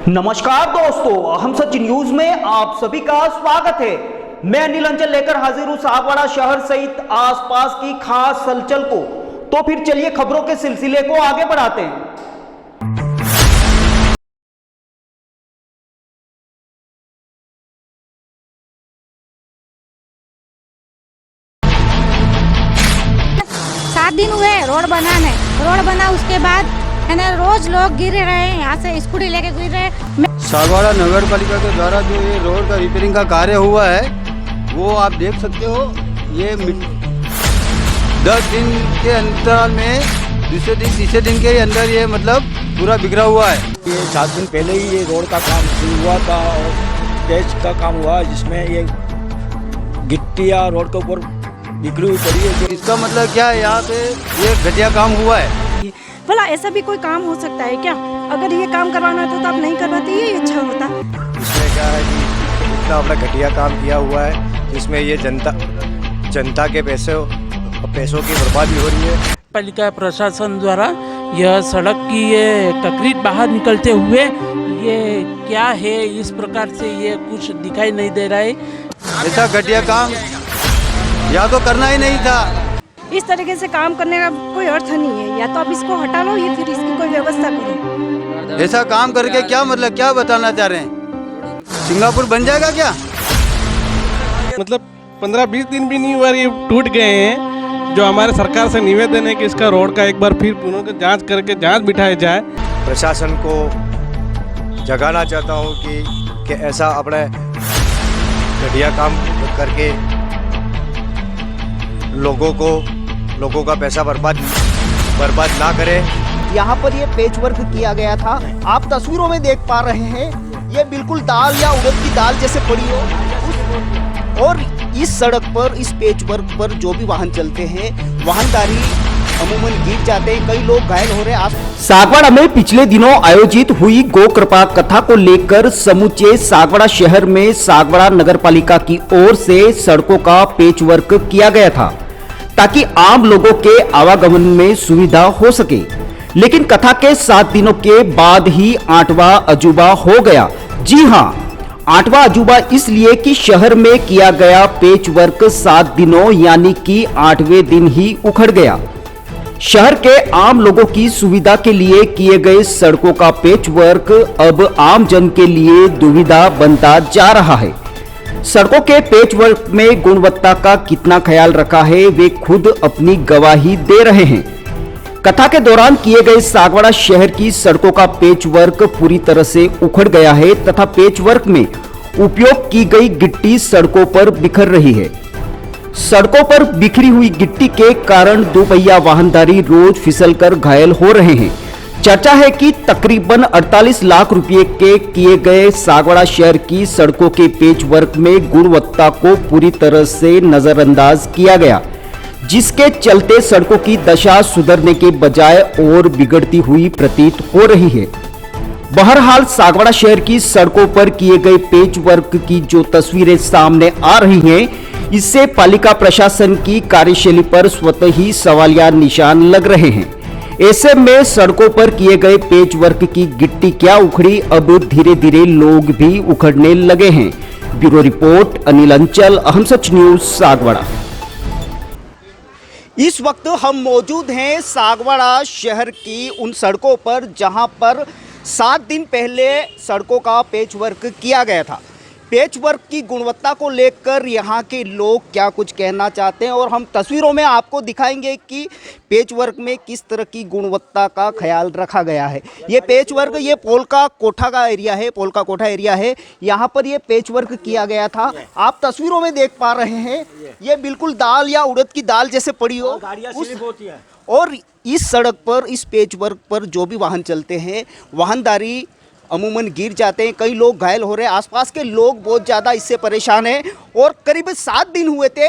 नमस्कार दोस्तों, हम सच न्यूज में आप सभी का स्वागत है। मैं अनिल अंचल लेकर हाजिर हूं सागवाड़ा शहर सहित आसपास की खास हलचल को। तो फिर चलिए खबरों के सिलसिले को आगे बढ़ाते हैं। सात दिन हुए रोड बना उसके बाद है ना, रोज लोग गिर रहे हैं, यहाँ से स्कूटी लेके गिर रहे हैं। सागवाड़ा नगर पालिका के द्वारा जो ये रोड का रिपेयरिंग का कार्य हुआ है वो आप देख सकते हो। ये 10 दिन के अंतराल में तीसरे दिन के अंदर ये मतलब पूरा बिगड़ा हुआ है। ये 7 दिन पहले ही ये रोड का काम शुरू हुआ था और पैच का काम हुआ, जिसमें ये गिट्टियाँ रोड के ऊपर बिखरी हुई पड़ी है। इसका मतलब क्या है, यहाँ पे ये घटिया काम हुआ है। भला ऐसा भी कोई काम हो सकता है क्या? अगर ये काम करवाना होता तो आप नहीं करवाते, ये अच्छा होता। इसमें क्या है कि इतना अपना घटिया काम किया हुआ है जिसमें ये जनता के पैसों की बर्बादी हो रही है। पालिका प्रशासन द्वारा यह सड़क की ये कंक्रीट बाहर निकलते हुए ये क्या है, इस प्रकार से ये कुछ दिखाई नहीं दे रहा है। ऐसा घटिया काम या तो करना ही नहीं था। इस तरीके से काम करने का कोई अर्थ नहीं है। या तो आप इसको हटा लो या फिर इसकी कोई व्यवस्था करो। ऐसा काम करके क्या मतलब, क्या बताना चाह रहे हैं? सिंगापुर बन जाएगा क्या? मतलब 15-20 दिन भी नहीं हुआ, ये टूट गए हैं। जो हमारे सरकार से निवेदन है कि इसका रोड का एक बार फिर पुनः जांच करके जांच बिठाई जाए। प्रशासन को जगाना चाहता हूँ कि ऐसा अपने घटिया काम करके लोगों का पैसा बर्बाद ना करें। यहाँ पर ये पेच वर्क किया गया था, आप तस्वीरों में देख पा रहे हैं। ये बिल्कुल दाल या उड़द की दाल जैसे पड़ी हो। और इस सड़क पर, इस पेच वर्क पर जो भी वाहन चलते हैं, वाहनदारी अमूमन गिर जाते हैं, कई लोग घायल हो रहे हैं। सागवाड़ा में पिछले दिनों आयोजित हुई गो कृपा कथा को लेकर समूचे सागवाड़ा शहर में सागवाड़ा नगर पालिका की ओर से सड़कों का पेच वर्क किया गया था ताकि आम लोगों के आवागमन में सुविधा हो सके। लेकिन कथा के 7 दिनों के बाद ही 8वां अजूबा हो गया। जी हां, 8वां अजूबा इसलिए कि शहर में किया गया पेच वर्क 7 दिनों यानी कि 8वें दिन ही उखड़ गया। शहर के आम लोगों की सुविधा के लिए किए गए सड़कों का पेच वर्क अब आम जन के लिए दुविधा बनता जा रहा है। सड़कों के पेच वर्क में गुणवत्ता का कितना ख्याल रखा है, वे खुद अपनी गवाही दे रहे हैं। कथा के दौरान किए गए सागवाड़ा शहर की सड़कों का पेच वर्क पूरी तरह से उखड़ गया है तथा पेच वर्क में उपयोग की गई गिट्टी सड़कों पर बिखर रही है। सड़कों पर बिखरी हुई गिट्टी के कारण दोपहिया वाहनदारी रोज फिसलकर घायल हो रहे हैं। चर्चा है कि तकरीबन 48 लाख रुपए के किए गए सागवाड़ा शहर की सड़कों के पेच वर्क में गुणवत्ता को पूरी तरह से नजरअंदाज किया गया, जिसके चलते सड़कों की दशा सुधरने के बजाय और बिगड़ती हुई प्रतीत हो रही है। बहरहाल सागवाड़ा शहर की सड़कों पर किए गए पेच वर्क की जो तस्वीरें सामने आ रही हैं, इससे पालिका प्रशासन की कार्यशैली पर स्वतः ही सवालिया निशान लग रहे हैं। ऐसे में सड़कों पर किए गए पेच वर्क की गिट्टी क्या उखड़ी, अब धीरे धीरे लोग भी उखड़ने लगे हैं। ब्यूरो रिपोर्ट, अनिल अंचल, हम सच न्यूज, सागवाड़ा। इस वक्त हम मौजूद हैं सागवाड़ा शहर की उन सड़कों पर जहां पर 7 दिन पहले सड़कों का पेच वर्क किया गया था। पेच वर्क की गुणवत्ता को लेकर यहाँ के लोग क्या कुछ कहना चाहते हैं और हम तस्वीरों में आपको दिखाएंगे कि पेच वर्क में किस तरह की गुणवत्ता का ख्याल रखा गया है। ये पेच वर्क, ये पोलका कोठा का एरिया है, पोलका कोठा एरिया है। यहाँ पर ये पेच वर्क किया गया था, आप तस्वीरों में देख पा रहे हैं। ये बिल्कुल दाल या उड़द की दाल जैसे पड़ी हो। और इस सड़क पर, इस पेच वर्क पर जो भी वाहन चलते हैं, वाहनदारी अमूमन गिर जाते हैं, कई लोग घायल हो रहे हैं। आसपास के लोग बहुत ज़्यादा इससे परेशान हैं। और करीब 7 दिन हुए थे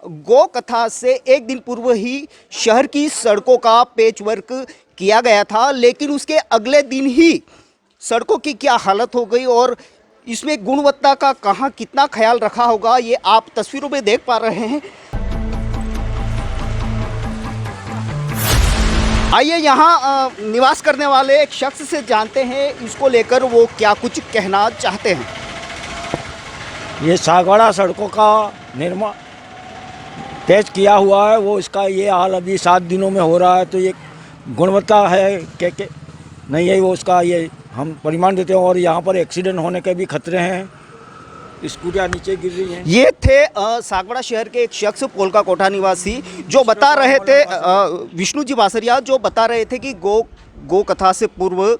गो कथा से 1 दिन पूर्व ही शहर की सड़कों का पेच वर्क किया गया था, लेकिन उसके अगले दिन ही सड़कों की क्या हालत हो गई और इसमें गुणवत्ता का कहाँ कितना ख्याल रखा होगा, ये आप तस्वीरों में देख पा रहे हैं। आइए यहाँ निवास करने वाले एक शख्स से जानते हैं इसको लेकर वो क्या कुछ कहना चाहते हैं। ये सागवाड़ा सड़कों का निर्माण पेश किया हुआ है, वो इसका ये हाल अभी 7 दिनों में हो रहा है। तो ये गुणवत्ता है के नहीं है, वो उसका ये हम परिमाण देते हैं। और यहाँ पर एक्सीडेंट होने के भी खतरे हैं, स्कूटियाँ नीचे गिर रही हैं। ये थे सागवाड़ा शहर के एक शख्स पोलका कोठा निवासी जो बता रहे थे, विष्णु जी बासरिया, जो बता रहे थे कि गो कथा से पूर्व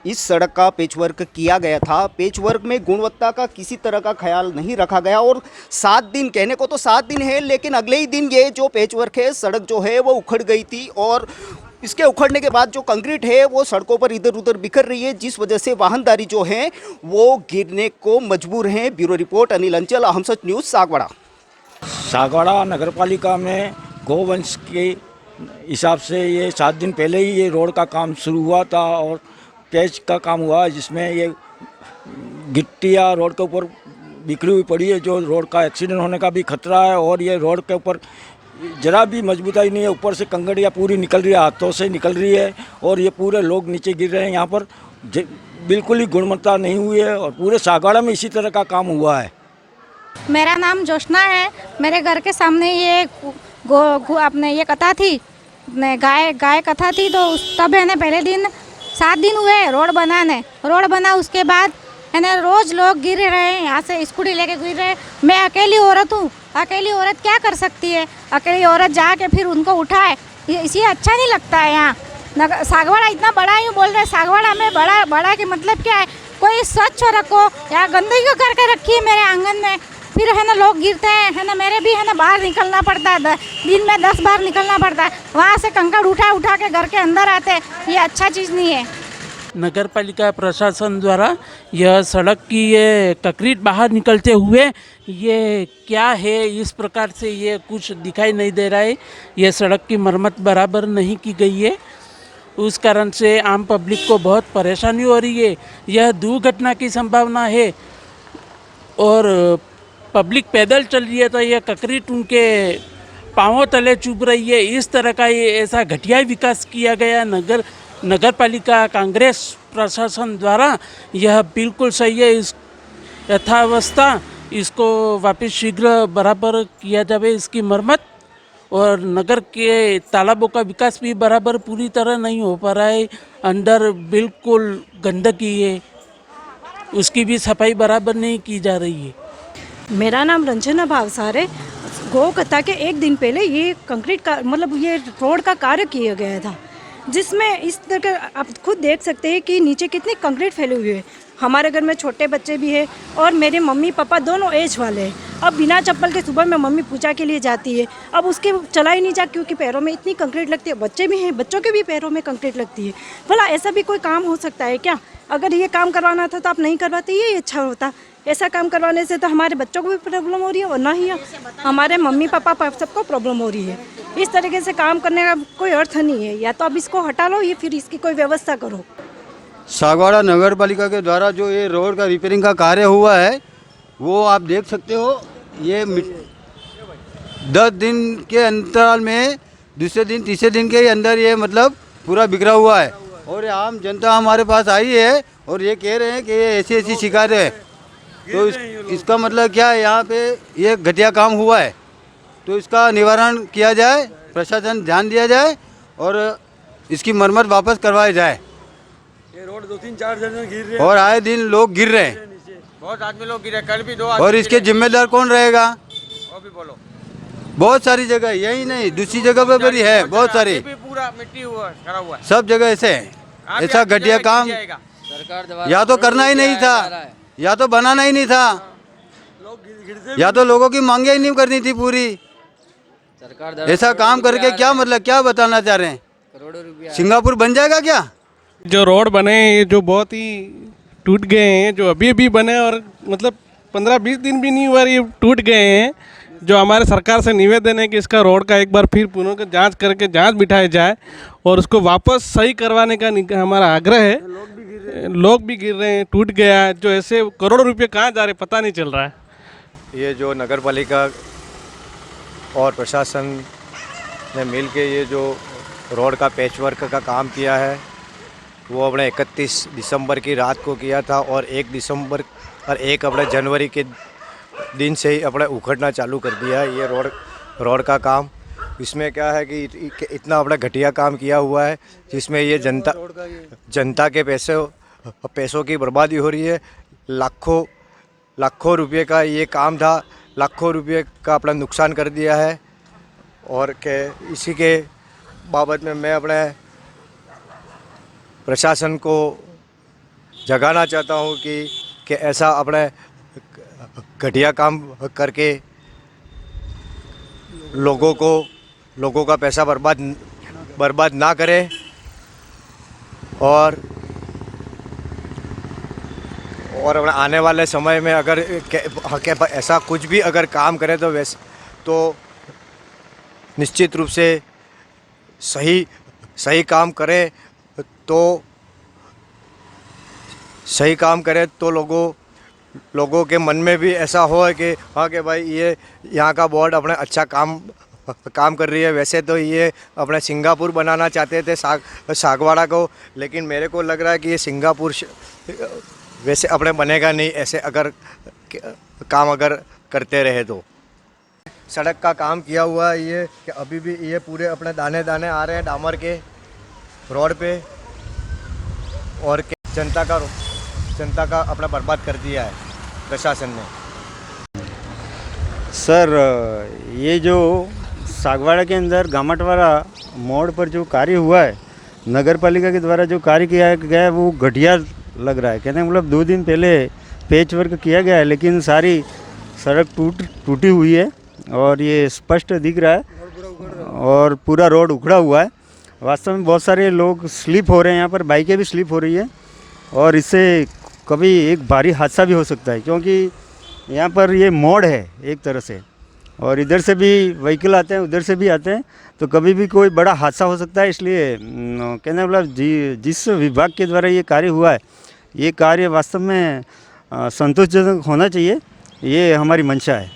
इस सड़क का पेचवर्क किया गया था। पेचवर्क में गुणवत्ता का किसी तरह का ख्याल नहीं रखा गया और 7 दिन, कहने को तो 7 दिन है, लेकिन अगले ही दिन ये जो पेचवर्क है, सड़क जो है वो उखड़ गई थी और इसके उखड़ने के बाद जो कंक्रीट है वो सड़कों पर इधर उधर बिखर रही है, जिस वजह से वाहनदारी जो है वो गिरने को मजबूर हैं। ब्यूरो रिपोर्ट अनिल अंचल, अहम सच न्यूज़, सागवाड़ा। सागवाड़ा नगर पालिका में गोवंश के हिसाब से ये 7 दिन पहले ही ये रोड का काम शुरू हुआ था और पैच का काम हुआ, जिसमें ये गिट्टियाँ रोड के ऊपर बिखरी हुई पड़ी है, जो रोड का एक्सीडेंट होने का भी खतरा है। और ये रोड के ऊपर जरा भी मजबूताई नहीं है, ऊपर से कंकड़ियाँ पूरी निकल रही है, हाथों से निकल रही है और ये पूरे लोग नीचे गिर रहे हैं। यहाँ पर बिल्कुल ही गुणवत्ता नहीं हुई है और पूरे सागवाड़ा में इसी तरह का काम हुआ है। मेरा नाम जोशना है। मेरे घर के सामने ये अपने ये कथा थी, गाय कथा थी, तो तब है ना पहले दिन 7 दिन हुए रोड बना, उसके बाद है ना रोज लोग गिर रहे हैं, यहाँ से स्कूटी लेके गिर रहे हैं। मैं अकेली औरत हूँ, अकेली औरत क्या कर सकती है? अकेली औरत जाके फिर उनको उठाए, ये इसे अच्छा नहीं लगता है। यहाँ सागवाड़ा इतना बड़ा ही बोल रहे हैं, सागवाड़ा में बड़ा के मतलब क्या है? कोई स्वच्छ रखो, यहाँ गंदगी करके रखी है मेरे आंगन में, फिर है ना लोग गिरते हैं, है ना मेरे भी है ना बाहर निकलना पड़ता है, दिन में 10 बार निकलना पड़ता है, वहाँ से कंकड़ उठा के घर के अंदर आते हैं, ये अच्छा चीज़ नहीं है। नगर पालिका प्रशासन द्वारा यह सड़क की ये कंक्रीट बाहर निकलते हुए ये क्या है, इस प्रकार से ये कुछ दिखाई नहीं दे रहा है। यह सड़क की मरम्मत बराबर नहीं की गई है, उस कारण से आम पब्लिक को बहुत परेशानी हो रही है। यह दुर्घटना की संभावना है और पब्लिक पैदल चल रही है तो यह कंक्रीट उनके पाँवों तले चुभ रही है। इस तरह का ये ऐसा घटिया विकास किया गया नगर पालिका कांग्रेस प्रशासन द्वारा, यह बिल्कुल सही है। इस यथावस्था इसको वापस शीघ्र बराबर किया जाए, इसकी मरम्मत, और नगर के तालाबों का विकास भी बराबर पूरी तरह नहीं हो पा रहा है। अंदर बिल्कुल गंदगी है, उसकी भी सफाई बराबर नहीं की जा रही है। मेरा नाम रंजना भावसार है। गौ कथा के 1 दिन पहले ये कंक्रीट का मतलब ये रोड का कार्य किया गया था, जिसमें इस तरह आप खुद देख सकते हैं कि नीचे कितनी कंक्रीट फैले हुए हैं। हमारे घर में छोटे बच्चे भी हैं और मेरे मम्मी पापा दोनों एज वाले हैं। अब बिना चप्पल के सुबह में मम्मी पूजा के लिए जाती है, अब उसके चला ही नहीं जा क्योंकि पैरों में इतनी कंक्रीट लगती है। बच्चे भी हैं, बच्चों के भी पैरों में कंक्रीट लगती है। भला ऐसा भी कोई काम हो सकता है क्या? अगर ये काम करवाना था तो आप नहीं करवाते, ये अच्छा होता। ऐसा काम करवाने से तो हमारे बच्चों को भी प्रॉब्लम हो रही है और ना ही हमारे मम्मी पापा सबको प्रॉब्लम हो रही है। इस तरीके से काम करने का कोई अर्थ नहीं है, या तो अब इसको हटा लो या फिर इसकी कोई व्यवस्था करो। सागवाड़ा नगर पालिका के द्वारा जो ये रोड का रिपेयरिंग का कार्य हुआ है वो आप देख सकते हो। ये 10 दिन के अंतराल में दूसरे दिन तीसरे दिन के अंदर ये मतलब पूरा बिखरा हुआ है और ये आम जनता हमारे पास आई है और ये कह रहे हैं कि ये ऐसी शिकायत है। तो इसका मतलब क्या है, यहाँ पे ये घटिया काम हुआ है तो इसका निवारण किया जाए, प्रशासन ध्यान दिया जाए और इसकी मरम्मत वापस करवाई जाए। ये रोड 2-3-4 जन गिर रहे हैं और आए दिन लोग गिर रहे हैं, बहुत आदमी लोग गिरे, कल भी 2 और इसके जिम्मेदार कौन रहेगा? वो भी बोलो। बहुत सारी जगह, यही नहीं दूसरी जगह पे भी है, बहुत सारी, पूरा मिट्टी हुआ खड़ा हुआ है, सब जगह ऐसे है। ऐसा घटिया काम या तो करना ही नहीं था या तो बनाना ही नहीं था, या तो लोगों की मांगे ही नहीं करनी थी पूरी। ऐसा काम करके क्या मतलब, क्या बताना चाह रहे हैं? करोड़ों रुपया सिंगापुर बन जाएगा क्या? जो रोड बने हैं जो बहुत ही टूट गए हैं, जो अभी अभी बने और मतलब 15-20 दिन भी नहीं हुआ ये टूट गए हैं। जो हमारे सरकार से निवेदन है कि इसका रोड का एक बार फिर पुनः जांच करके जांच बिठाई जाए और उसको वापस सही करवाने का हमारा आग्रह है। लोग भी गिर रहे हैं, टूट गया है, जो ऐसे करोड़ों रुपये कहाँ जा रहे पता नहीं चल रहा है। ये जो नगर पालिका और प्रशासन ने मिल के ये जो रोड का पैचवर्क का काम किया है वो अपने 31 दिसंबर की रात को किया था और 1 अपने जनवरी के दिन से ही अपने उखड़ना चालू कर दिया है ये रोड का काम। इसमें क्या है कि इतना अपना घटिया काम किया हुआ है जिसमें ये जनता के पैसों की बर्बादी हो रही है। लाखों रुपए का ये काम था, लाखों रुपए का अपना नुकसान कर दिया है। और इसी के बाबत में मैं अपने प्रशासन को जगाना चाहता हूँ कि ऐसा अपने घटिया काम करके लोगों का पैसा बर्बाद ना करें और अपने आने वाले समय में अगर ऐसा कुछ भी अगर काम करें तो निश्चित रूप से सही काम करें तो लोगों के मन में भी ऐसा हो कि हाँ कि भाई ये यहाँ का बोर्ड अपने अच्छा काम कर रही है। वैसे तो ये अपने सिंगापुर बनाना चाहते थे सागवाड़ा को, लेकिन मेरे को लग रहा है कि ये सिंगापुर वैसे अपने बनेगा नहीं ऐसे अगर काम करते रहे तो। सड़क का काम किया हुआ है ये कि अभी भी ये पूरे अपने दाने आ रहे हैं डामर के रोड पे और जनता का अपना बर्बाद कर दिया है प्रशासन ने। सर ये जो सागवाड़ा के अंदर गामटवाड़ा मोड़ पर जो कार्य हुआ है नगर पालिका के द्वारा जो कार्य किया गया है वो घटिया लग रहा है। कहने का मतलब 2 दिन पहले पैच वर्क किया गया है लेकिन सारी सड़क टूटी हुई है और ये स्पष्ट दिख रहा है और पूरा रोड उखड़ा हुआ है। वास्तव में बहुत सारे लोग स्लिप हो रहे हैं, यहाँ पर बाइकें भी स्लिप हो रही है और इससे कभी एक भारी हादसा भी हो सकता है क्योंकि यहाँ पर ये मोड़ है एक तरह से और इधर से भी व्हीकल आते हैं उधर से भी आते हैं तो कभी भी कोई बड़ा हादसा हो सकता है। इसलिए कहने का मतलब जिस विभाग के द्वारा ये कार्य हुआ है ये कार्य वास्तव में संतोषजनक होना चाहिए, ये हमारी मंशा है।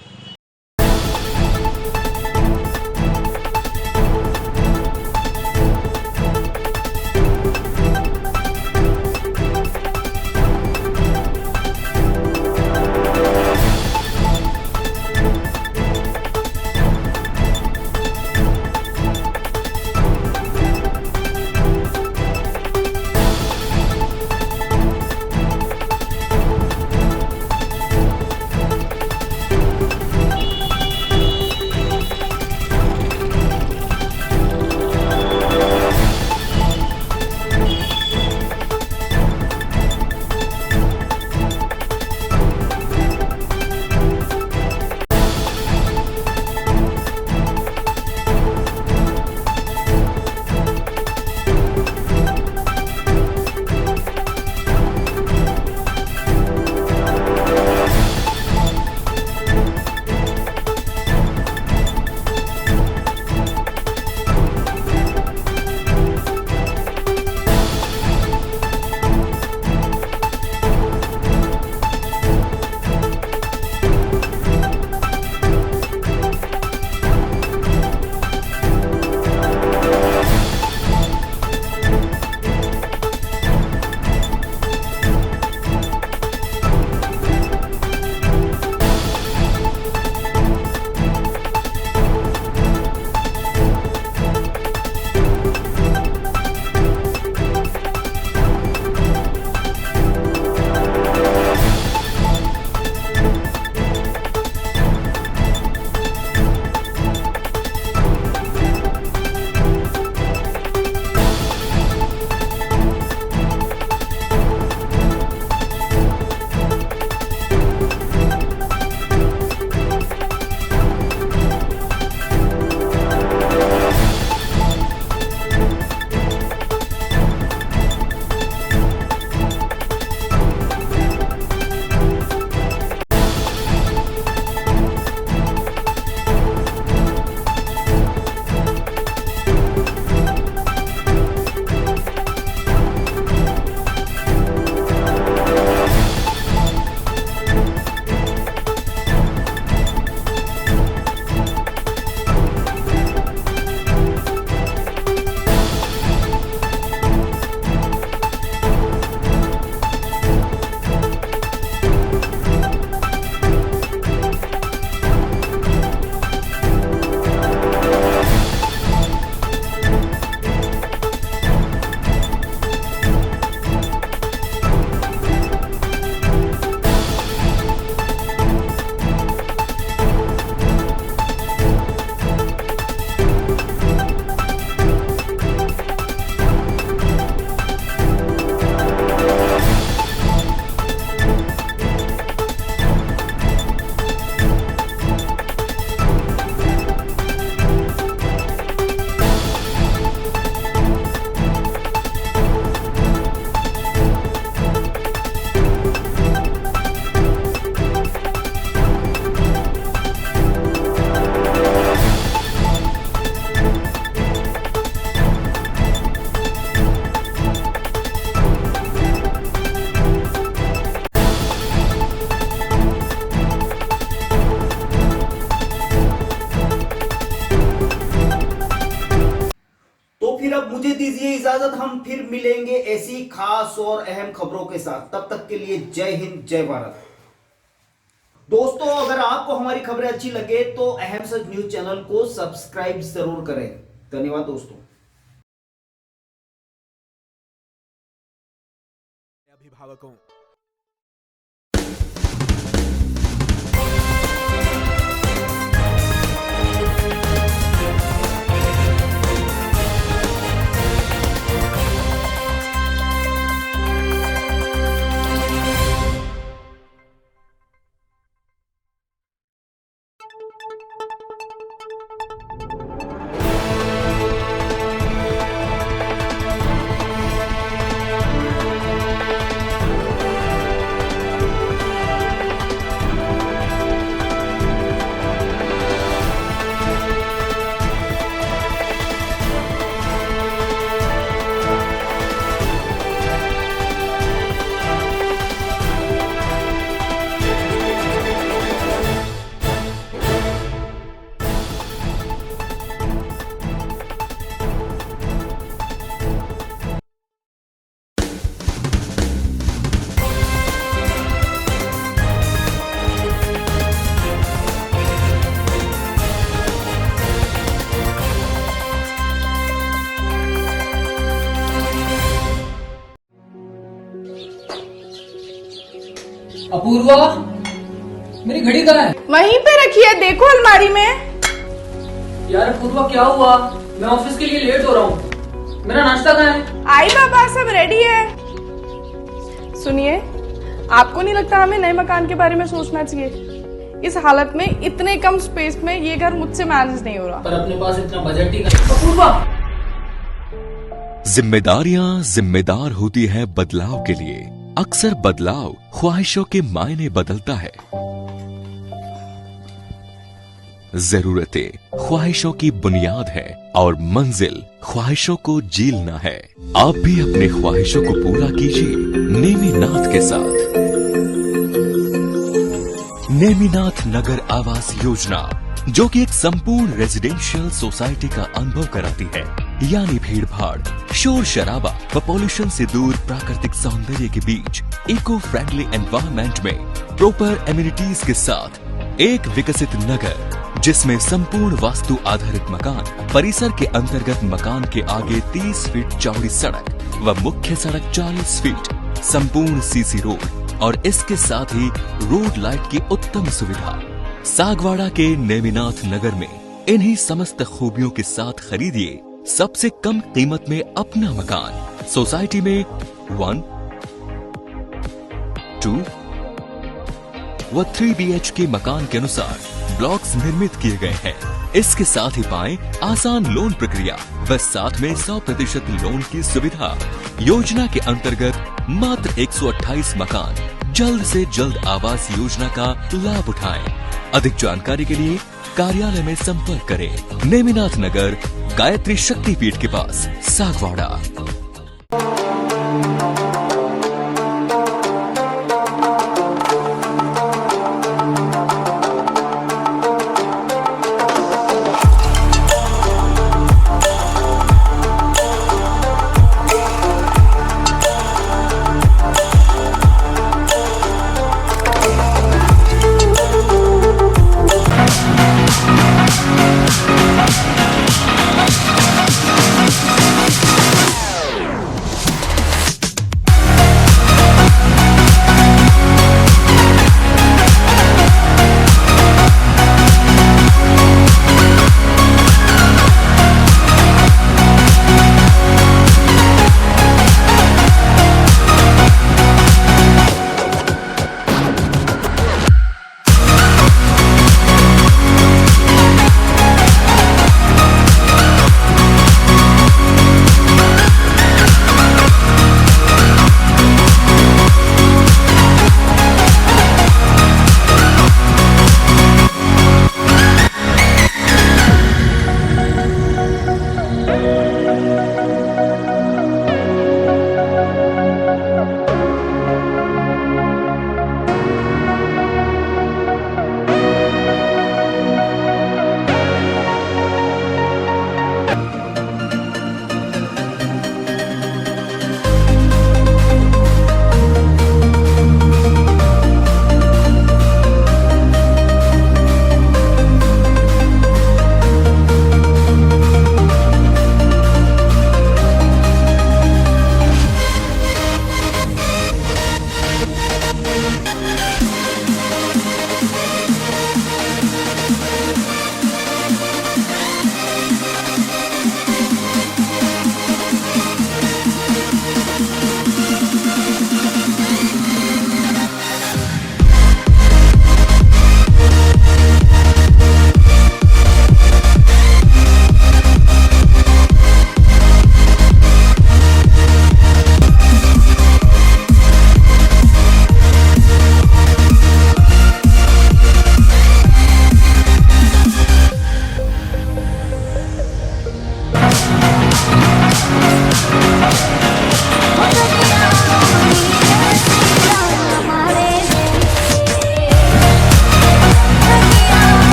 इजाजत, हम फिर मिलेंगे ऐसी खास और अहम खबरों के साथ। तब तक के लिए जय हिंद, जय भारत। दोस्तों, अगर आपको हमारी खबरें अच्छी लगे तो अहम सच न्यूज चैनल को सब्सक्राइब जरूर करें। धन्यवाद दोस्तों। अभिभावकों, अपूर्वा, मेरी घड़ी कहाँ है? वहीं पे रखी है, देखो अलमारी में। यार अपूर्वा, क्या हुआ? मैं ऑफिस के लिए लेट हो रहा हूँ। मेरा नाश्ता कहाँ है? आई बाबा, सब रेडी है। सुनिए, आपको नहीं लगता हमें नए मकान के बारे में सोचना चाहिए? इस हालत में इतने कम स्पेस में ये घर मुझसे मैनेज नहीं हो रहा। पर अपने पास इतना बजट ही नहीं। अपूर्वा, जिम्मेदारियां जिम्मेदार होती है बदलाव के लिए। अक्सर बदलाव ख्वाहिशों के मायने बदलता है। जरूरतें ख्वाहिशों की बुनियाद है और मंजिल ख्वाहिशों को जीलना है। आप भी अपने ख्वाहिशों को पूरा कीजिए नेमिनाथ के साथ। नेमिनाथ नगर आवास योजना, जो कि एक संपूर्ण रेजिडेंशियल सोसाइटी का अनुभव कराती है, यानी भीड़ भाड़, शोर शराबा व पॉल्यूशन से दूर प्राकृतिक सौंदर्य के बीच इको फ्रेंडली एनवायरनमेंट में प्रॉपर एमिनिटीज के साथ एक विकसित नगर, जिसमें संपूर्ण वास्तु आधारित मकान, परिसर के अंतर्गत मकान के आगे 30 फीट चौड़ी सड़क व मुख्य सड़क 40 फीट, संपूर्ण सीसी रोड और इसके साथ ही रोड लाइट की उत्तम सुविधा। सागवाड़ा के नेमिनाथ नगर में इन्हीं समस्त खूबियों के साथ खरीदिए सबसे कम कीमत में अपना मकान। सोसाइटी में 1, 2 व 3 BHK मकान के अनुसार ब्लॉक्स निर्मित किए गए हैं। इसके साथ ही पाएं आसान लोन प्रक्रिया व साथ में 100% लोन की सुविधा। योजना के अंतर्गत मात्र 128 मकान जल्द से जल्द आवास योजना का लाभ उठाएं। अधिक जानकारी के लिए कार्यालय में संपर्क करें। नेमिनाथ नगर, गायत्री शक्तिपीठ के पास, सागवाड़ा।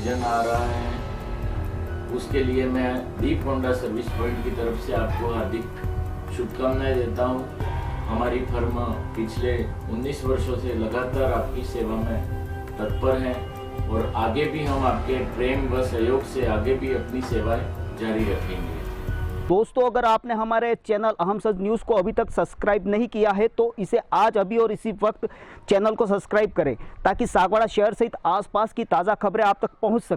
सीजन आ रहा है, उसके लिए मैं दीप होंडा सर्विस पॉइंट की तरफ से आपको हार्दिक शुभकामनाएं देता हूं। हमारी फर्म पिछले 19 वर्षों से लगातार आपकी सेवा में तत्पर है और आगे भी हम आपके प्रेम व सहयोग से आगे भी अपनी सेवाएं जारी रखेंगे। दोस्तों, अगर आपने हमारे चैनल अहम सच न्यूज़ को अभी तक सब्सक्राइब नहीं किया है तो इसे आज अभी और इसी वक्त चैनल को सब्सक्राइब करें ताकि सागवाड़ा शहर सहित आसपास की ताज़ा खबरें आप तक पहुंच सकें।